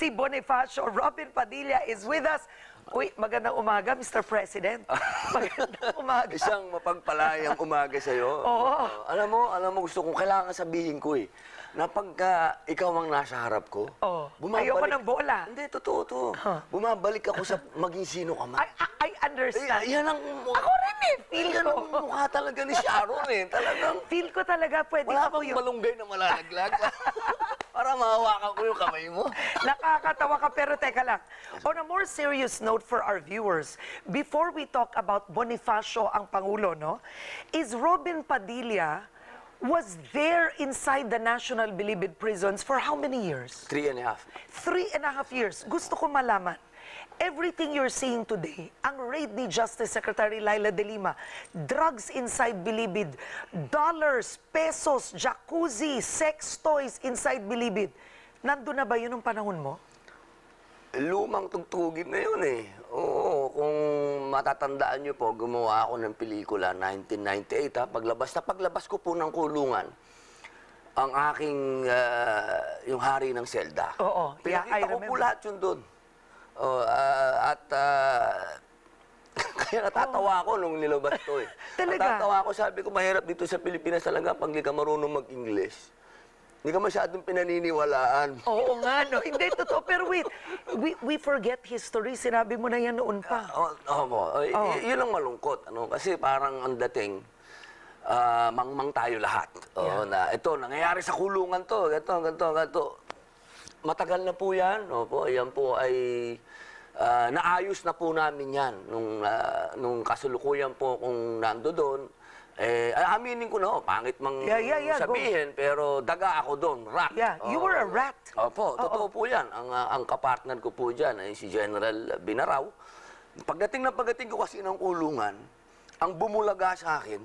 Si Bonifacio Robin Padilla is with us. Uy, magandang umaga, Mr. President. Magandang umaga. Isang mapagpalayang umaga sa'yo. Oo. Alam mo, gusto kong kailangan sabihin ko eh, na pagka ikaw ang nasa harap ko, Oo. Ayoko ng bola. Hindi, totoo to. Bumabalik ako sa maging sino ka man. I understand. Yan ang Ako rin eh, feel yan ko. ang mukha talaga ni Sharon eh. Talagang Feel ko talaga pwede wala ako bang yung... malunggay na malalaglag. Para mahawakan ko yung kamay mo. Nakakatawa ka, pero teka lang. On a more serious note for our viewers, before we talk about Bonifacio ang Pangulo, no? Is Robin Padilla was there inside the National Bilibid prisons for how many years? 3.5. 3.5 years. Gusto ko malaman, everything you're seeing today, ang raid ni Justice Secretary Laila De Lima, drugs inside Bilibid, dollars, pesos, jacuzzi, sex toys inside Bilibid, nandun na ba yun nung panahon mo? Lumang tugtugin na yun eh. Oo, kung matatandaan nyo po, gumawa ako ng pelikula 1998 ha. Paglabas ko po ng kulungan, ang aking, yung hari ng selda. Oo, yeah, I Pinakita ko po remember. lahat yun doon. Kaya natatawa ako nung nilabas to eh. Talaga? Natatawa ako, sabi ko, mahirap dito sa Pilipinas talaga pag hindi ka marunong mag-English. Hindi ka masyadong pinaniniwalaan. Oo nga, no? Hindi, totoo. Pero wait, we forget history. Sinabi mo na yan noon pa. Yun ang malungkot. Ano? Kasi parang ang dating, mangmang tayo lahat. Na ito, nangyayari sa kulungan to. Ganito. Matagal na po yan. Opo, yan po ay naayos na po namin yan. Nung kasulukuyan po kung nando doon. Aminin ko na, pangit mang sabihin, pero daga ako doon, rat. Yeah, you were a rat. Opo, totoo po yan. Ang kapartner ko po dyan ay si General Binaraw. Pagdating ko kasi ng kulungan, ang bumulaga sa akin,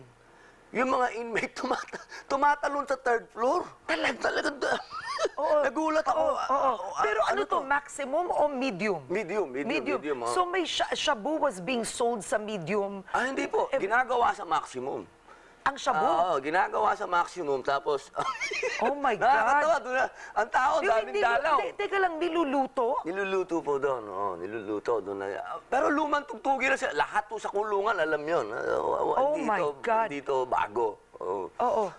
yung mga inmate tumatalon sa third floor. Talaga. Nagulat ako. Pero ano to, maximum o medium? Medium. So may shabu was being sold sa medium. Hindi po. Ginagawa sa maximum. Ang shabu? Oo, ginagawa sa maximum. Tapos, Oh my God. nakakatawa doon. Ang tao, daming dalaw. Teka lang, niluluto? Niluluto po doon. Niluluto doon. Pero lumang tugtugin na siya. Lahat po sa kulungan, alam yun. Oh my God. Dito bago. Oo.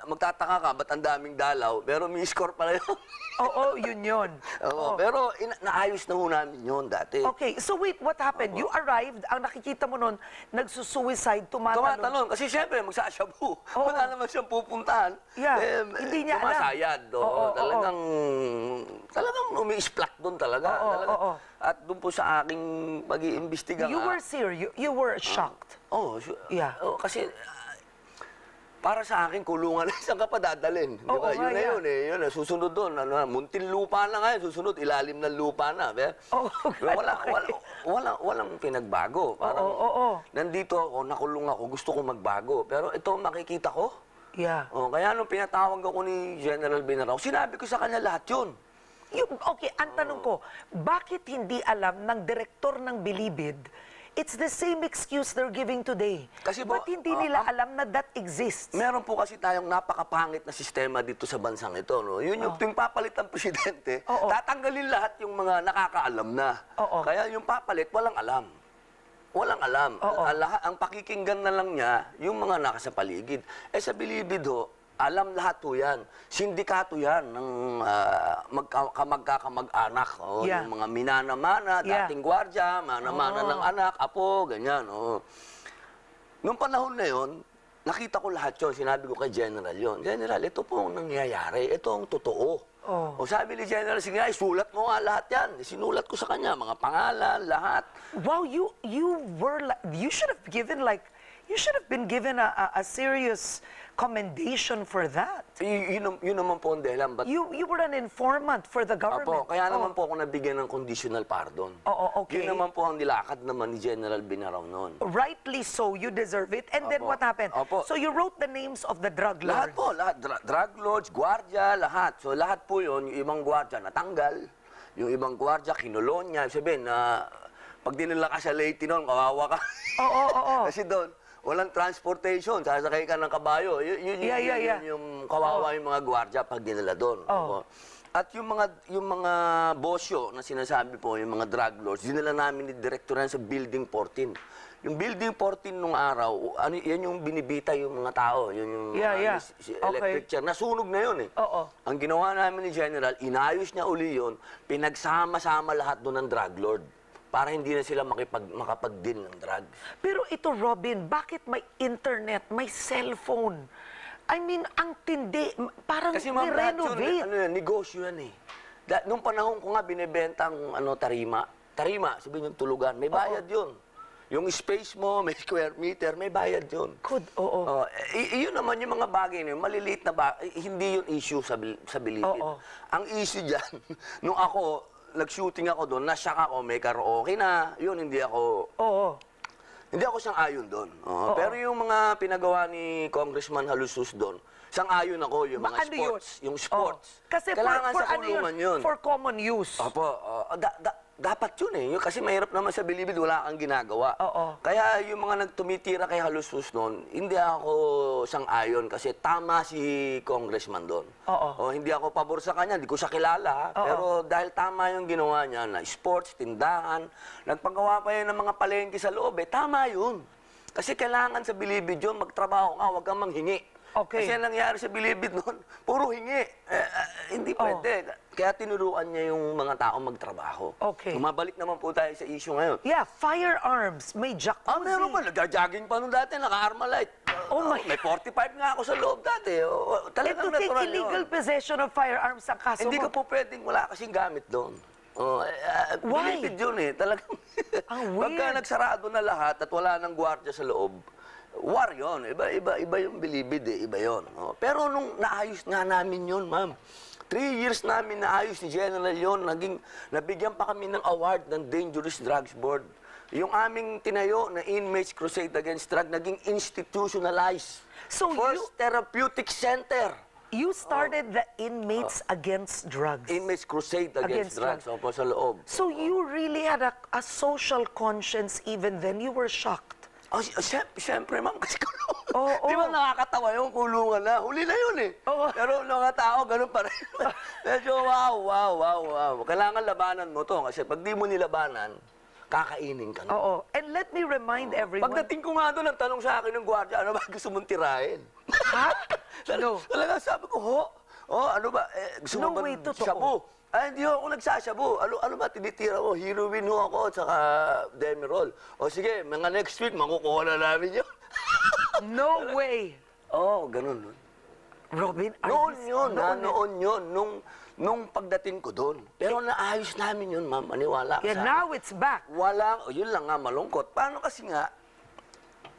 Magtataka ka, ba't ang daming dalaw? Pero may score pala yun. Oo, yun. Pero naayos na ho namin yun dati. Okay, so wait, what happened? You arrived, ang nakikita mo nun, nagsusuicide, tumatalon. Tumatalon. Kasi siyempre, magsasyabu. Wala naman siyang pupuntahan. Yeah, hindi niya alam. Tumasayad. Talagang umi-splat doon talaga. At doon po sa aking pag-iimbestiga. You were serious, you were shocked. Yeah. Kasi para sa akin, kulungan, saan ka pa dadalhin? Di ba? Yun na yun eh. Yun na, susunod doon. Muntin lupa na ngayon. Susunod, ilalim ng lupa na. Walang pinagbago. Nandito ako, nakulong ako, gusto ko magbago. Pero ito, makikita ko. Yeah. Kaya nung pinatawag ako ni General Binaraw, sinabi ko sa kanya lahat yun. Okay, ang tanong ko, bakit hindi alam ng direktor ng Bilibid, it's the same excuse they're giving today. Kasi ba't hindi nila alam na that exists? Meron po kasi tayong napakapangit na sistema dito sa bansang ito. No? Yun yung tuwing papalit ang presidente, tatanggalin lahat yung mga nakakaalam na. Kaya yung papalit, walang alam. Walang alam. Ang pakikinggan na lang niya, yung mga nasa paligid. Sa Bilibid ho, alam lahat po yan. Sindikato yan ng kamag-anak. Yung mga minana-mana, dating gwardya, mana-mana ng anak, apo, ganyan. Noong panahon na yon, nakita ko lahat yun. Sinabi ko kay General yun. General, ito po ang nangyayari. Ito ang totoo. Sabi ni General, sige, sulat mo nga lahat yan. Sinulat ko sa kanya, mga pangalan, lahat. Wow, you should have been given a serious commendation for that. Yun naman po ang dahilan. You were an informant for the government. Kaya naman po ako nabigyan ng conditional pardon. Okay. Yun naman po ang nilakad naman ni General Binaraw noon. Rightly so, you deserve it. And then what happened? So you wrote the names of the drug lords. Lahat po, lahat. Drug lords, gwardya, lahat. So lahat po yun, yung ibang gwardya natanggal, yung ibang gwardya kinulon niya. Sabihin na pag dinala ka sa Leyte noon, kawawa ka. Kasi doon, walang transportation, sasakay ka ng kabayo. Yun yung kawawa yung mga gwardya pag dinala doon. At yung mga bosyo na sinasabi po, yung mga drug lords, dinala namin ni Direktor sa Building 14. Yung Building 14 nung araw, yan yung binibita yung mga tao. Yun yung electric chair. Nasunog na yun eh. Oo. Ang ginawa namin ni General, inayos niya uli yun, pinagsama-sama lahat doon ng drug lord para hindi na sila makapag-deal ng drugs. Pero ito, Robin, bakit may internet, may cellphone? I mean, ang tindi, parang Kasi ma'am, lahat renovate. yun, negosyo yan eh. Nung panahon ko nga, binibenta ang tarima. Tarima, sabihin yung tulugan, may bayad yun. Yung space mo, may square meter, may bayad yun. Oo. Yun naman yung mga bagay na yun, maliliit na bagay, hindi yun issue sa Bilibid. Oo. Ang issue dyan, nung ako, nag-shooting ako doon, nasyak ako, may karaoke na, yun, hindi ako sang-ayon doon. Pero yung mga pinagawa ni Congressman Halusus doon, sang-ayon ako yung mga sports. Yung sports. Kasi kailangan for sa kulungan yun. For common use. Opo. Dapat yun eh. Kasi mahirap naman sa Bilibid, wala kang ginagawa. Oo. Kaya yung mga nagtumitira kay Halusus noon, hindi ako sang-ayon kasi tama si Congressman doon. Oo. Hindi ako pabor sa kanya, hindi ko siya kilala. Pero dahil tama yung ginawa niya na sports, tindahan, nagpagawa pa yun ng mga palengke sa loob, tama yun. Kasi kailangan sa Bilibid yun, magtrabaho ka, huwag kang manghingi. Okay. Kasi ang nangyari sa Bilibid noon, puro hingi. Hindi pwede. Kaya tinuruan niya yung mga tao magtrabaho. Okay. Mabalik naman po tayo sa issue ngayon. Yeah, firearms, may jacuzzi. Meron pa. Nag-jogging pa nung dati, naka-Armalite. May 45 nga ako sa loob dati. Talagang To take natural illegal yun. possession of firearms ang kaso Hindi mo. ka po pwedeng wala kasing gamit doon. Why? Bilibid yun eh. Talagang, Ang weird. pagka nagsarado na lahat at wala nang gwardiya sa loob, war yun. Iba yung Bilibid eh. Iba yun. Pero nung naayos nga namin yun, ma'am, 3 years namin naayos ni General yun. Nabigyan pa kami ng award ng Dangerous Drugs Board. Yung aming tinayo na Inmates Crusade Against Drug, naging institutionalized. So First Therapeutic Center. You started the Inmates Against Drugs. Inmates Crusade Against Drugs. Opo, sa loob. So you really had a social conscience even then? You were shocked? Siyempre, ma'am, kasi kulungan. Oo. Di ba nakakatawa yung kulungan na? Huli na yun eh. Oo. Pero mga tao, ganun pa rin. Medyo wow. Kailangan labanan mo to. Kasi pag di mo nilabanan, kakainin ka na. Oo. And let me remind everyone... Pagdating ko nga doon, ang tanong sa akin ng gwardiya, ano ba gusto mong tirahin? Ha? No. Talaga sabi ko, ano ba? Gusto mo ba wait, totoo. shabu? Hindi ako nagsashabu. Ano ba tinitira ko? Heroin ho ako at saka Demerol. Sige, mga next week, makukuha na namin yun. No way. Ganun. Robin, Noon yun. Nung pagdating ko doon. Pero naayos namin yun, ma'am. Maniwala ka Yeah, sa now it's back. yun lang nga, malungkot. Paano kasi nga,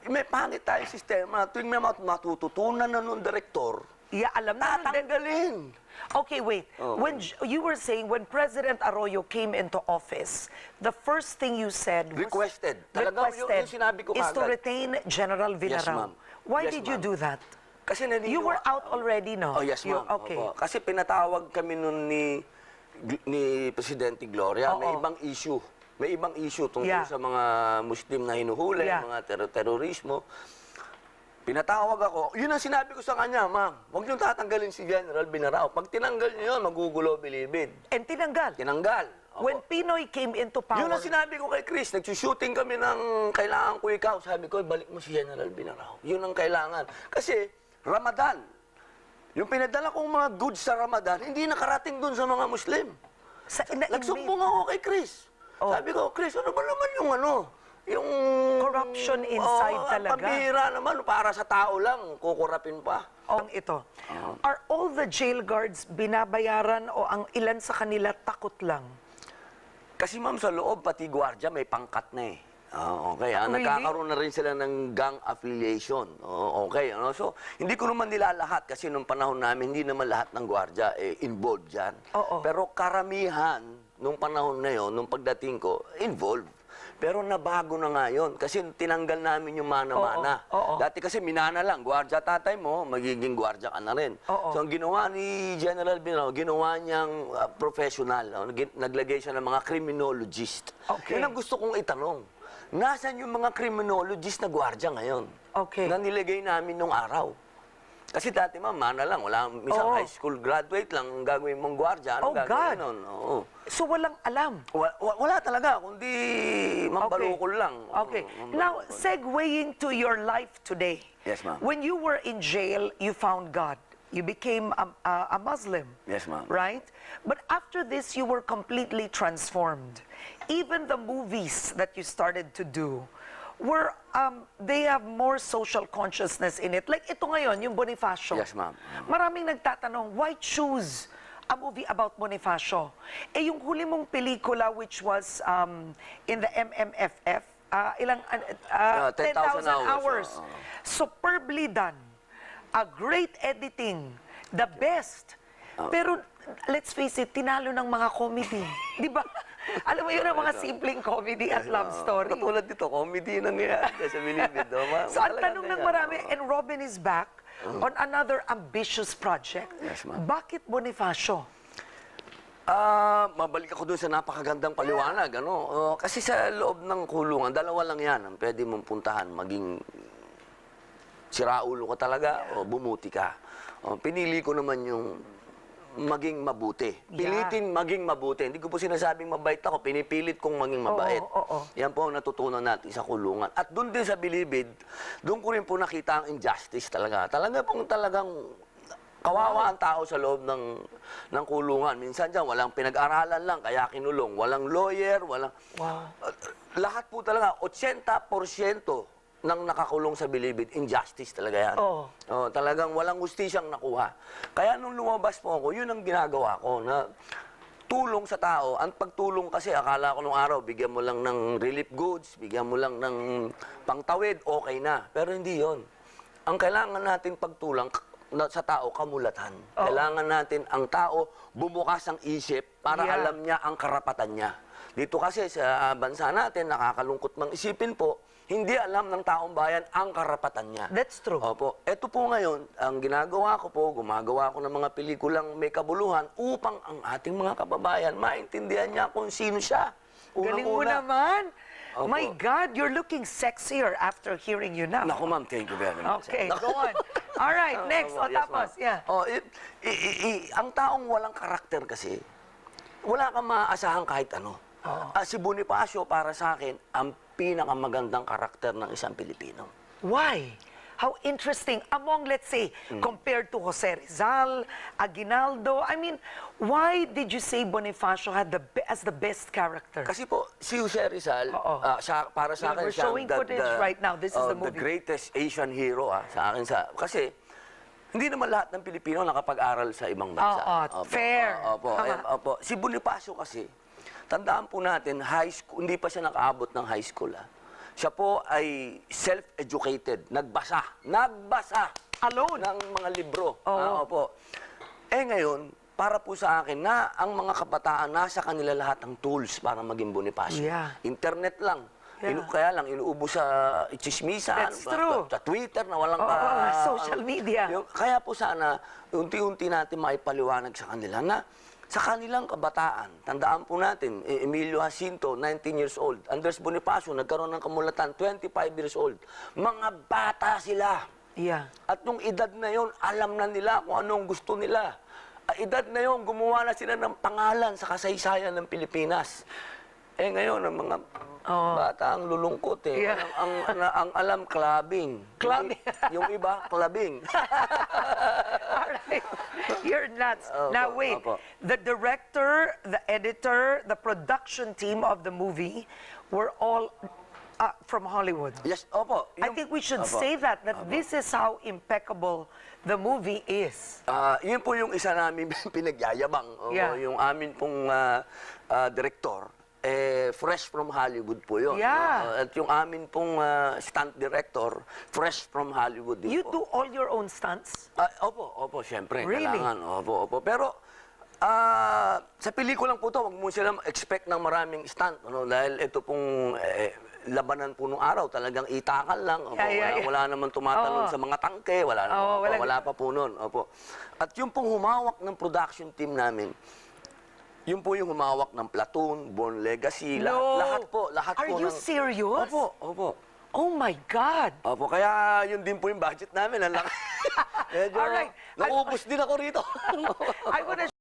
may pangit tayong sistema. Tuwing may matututunan na nung direktor, Yeah, alam na. tatanggalin. Okay, wait. When you were saying when President Arroyo came into office, the first thing you said was Requested. Talagang yung sinabi ko is to kaagad. retain General Villarao. ma'am. Why Yes, did you ma'am. do that? Kasi naniniwa- You were out already, no? Yes, ma'am. Okay. Opo. Kasi pinatawag kami nun ni Presidente Gloria. May Oo. ibang issue. May ibang issue tungkol Yeah. sa mga Muslim na hinuhuli, Yeah. mga terorismo. Pinatawag ako. Yun ang sinabi ko sa kanya, ma'am. Huwag niyong tatanggalin si General Villarao. Pag tinanggal niyo yun, magugulo Bilibid. And tinanggal. Tinanggal. Opo. When Pinoy came into power, Yun ang sinabi ko kay Chris. Nagsushooting kami ng kailangan ko ikaw. Sabi ko, balik mo si General Villarao. Yun ang kailangan. Kasi, Ramadan. Yung pinadala kong mga goods sa Ramadan, hindi nakarating dun sa mga Muslim. Nagsumbong ako kay Chris. Sabi ko, Chris, ano ba naman yung Corruption inside talaga. Pambihira naman, para sa tao lang, kukurapin pa. Ito. Are all the jail guards binabayaran o ang ilan sa kanila takot lang? Kasi ma'am, sa loob, pati gwardiya, may pangkat na eh. Okay, Really? nagkakaroon na rin sila ng gang affiliation. Okay, so hindi ko naman nila lahat kasi nung panahon namin, hindi naman lahat ng gwardiya involved dyan. Oo. Pero karamihan, nung panahon na yon, nung pagdating ko, involved. Pero nabago na nga yun kasi tinanggal namin yung mana-mana. Oo. Dati kasi minana lang, gwardiya tatay mo, magiging gwardiya ka na rin. Oo. So ang ginawa ni General Villarao, ginawa niyang professional. Naglagay siya ng mga criminologist. Okay. Yan ang gusto kong itanong. Nasaan yung mga criminologist na gwardiya ngayon? Okay. Na nilagay namin nung araw. Kasi dati mana lang, wala, minsan Oo. high school graduate lang, ang gagawin mong gwardiya, Oh, ano gagawin God. nun? Oo. So walang alam. Wala talaga, kundi mambalukol lang. Okay. Oo, Now, mambalukol. segueing to your life today. Yes, ma'am. When you were in jail, you found God. You became a Muslim. Yes, ma'am. Right? But after this, you were completely transformed. Even the movies that you started to do were, they have more social consciousness in it. Like ito ngayon, yung Bonifacio. Yes, ma'am. Maraming nagtatanong, why choose a movie about Bonifacio? Eh, yung huli mong pelikula, which was in the MMFF, ilang, 10,000 10,000 hours. oo. Superbly done. A great editing. The best. Pero, let's face it, tinalo ng mga comedy. Di ba? Alam mo yun ang mga simpleng comedy at love story. Katulad dito, comedy nangyayari sa Bilibid. So, ang tanong ng marami, and Robin is back on another ambitious project. Yes, ma'am. Bakit Bonifacio? Mabalik ako doon sa napakagandang paliwanag. Kasi sa loob ng kulungan, dalawa lang yan ang pwede mong puntahan. Maging siraulo ka talaga o bumuti ka. Pinili ko naman yung maging mabuti. Pilitin maging mabuti. Hindi ko po sinasabing mabait ako, pinipilit kong maging mabait. Oo. Yan po ang natutunan natin sa kulungan. At doon din sa Bilibid, doon ko rin po nakita ang injustice talaga. Talagang kawawa ang tao sa loob ng kulungan. Minsan dyan, walang pinag-aralan lang, kaya kinulong. Walang lawyer, walang... Wow. Lahat po talaga, 80% ng nakakulong sa Bilibid, injustice talaga yan. Oo. Talagang walang hustisyang nakuha. Kaya nung lumabas po ako, yun ang ginagawa ko, na tulong sa tao. Ang pagtulong kasi, akala ko nung araw, bigyan mo lang ng relief goods, bigyan mo lang ng pangtawid, okay na. Pero hindi yon. Ang kailangan natin pagtulang sa tao, kamulatan. Kailangan natin ang tao bumukas ang isip para alam niya ang karapatan niya. Dito kasi sa bansa natin, nakakalungkot mang isipin po, hindi alam ng taong bayan ang karapatan niya. That's true. Opo. Ito po ngayon, ang ginagawa ko po, gumagawa ko ng mga pelikulang may kabuluhan upang ang ating mga kababayan maintindihan niya kung sino siya. Galing mo Unang-una. naman. Opo. My God, you're looking sexier after hearing you now. Naku ma'am, thank you very much. Okay, go on. All right, next. O Yes, tapos, ma'am. yeah. Ang taong walang karakter kasi, wala kang maaasahan kahit ano. Si Bonifacio, para sa akin, ang pinakamagandang karakter ng isang Pilipino. Why? How interesting. Among, let's say, compared to Jose Rizal, Aguinaldo, I mean, why did you say Bonifacio had as the best character? Kasi po, si Jose Rizal, Oo. para sa Yeah, akin, we're showing footage right now. This is the movie. The greatest Asian hero sa akin. Kasi, hindi naman lahat ng Pilipino nakapag-aral sa ibang bansa. Oo, fair. Tama. Opo. Si Bonifacio kasi, tandaan po natin, high school, hindi pa siya nakaabot ng high school. Siya po ay self-educated, nagbasa Alone? ng mga libro. Oo. Opo. Ngayon, para po sa akin, na ang mga kabataan, nasa kanila lahat ang tools para maging Bonifacio. Yeah. Internet lang. Yeah. Kaya lang, inuubos sa chismisan, That's true. sa Twitter na walang social media. Kaya po sana, unti-unti natin maipaliwanag sa kanila na sa kanilang kabataan, tandaan po natin, Emilio Jacinto, 19 years old. Andres Bonifacio, nagkaroon ng kamulatan, 25 years old. Mga bata sila. Yeah. At nung edad na yon, alam na nila kung anong gusto nila. Edad na yon, gumawa na sila ng pangalan sa kasaysayan ng Pilipinas. Ngayon, ang mga bata ang lulungkot Yeah. Ang alam, clubbing. Clubbing. Yung iba, clubbing. All right. You're nuts. Opo, Now, wait. opo. The director, the editor, the production team of the movie were all from Hollywood. Yes, opo. I think we should Opo. say that this is how impeccable the movie is. Yun po yung isa namin pinagyayabang. Yeah. Yung amin pong director, fresh from Hollywood po yun. Yeah. At yung amin pong stunt director, fresh from Hollywood din You po. do all your own stunts? Opo, siyempre. Really? Kailangan. Opo. Pero, sa pelikulang po to, wag mo sila expect ng maraming stunt. Dahil ito pong labanan po nung araw, talagang itakan lang. Opo, Yeah. Wala naman tumatalon Oo. sa mga tangke. Wala pa po nun. Opo. At yung pong humawak ng production team namin, yun po yung humawak ng Platoon, Born Legacy, No. lahat po. Are you serious? Opo. Oh my God! Opo, kaya yun din po yung budget namin. Ang laki. Medyo, Alright. naubos din ako rito. I wanna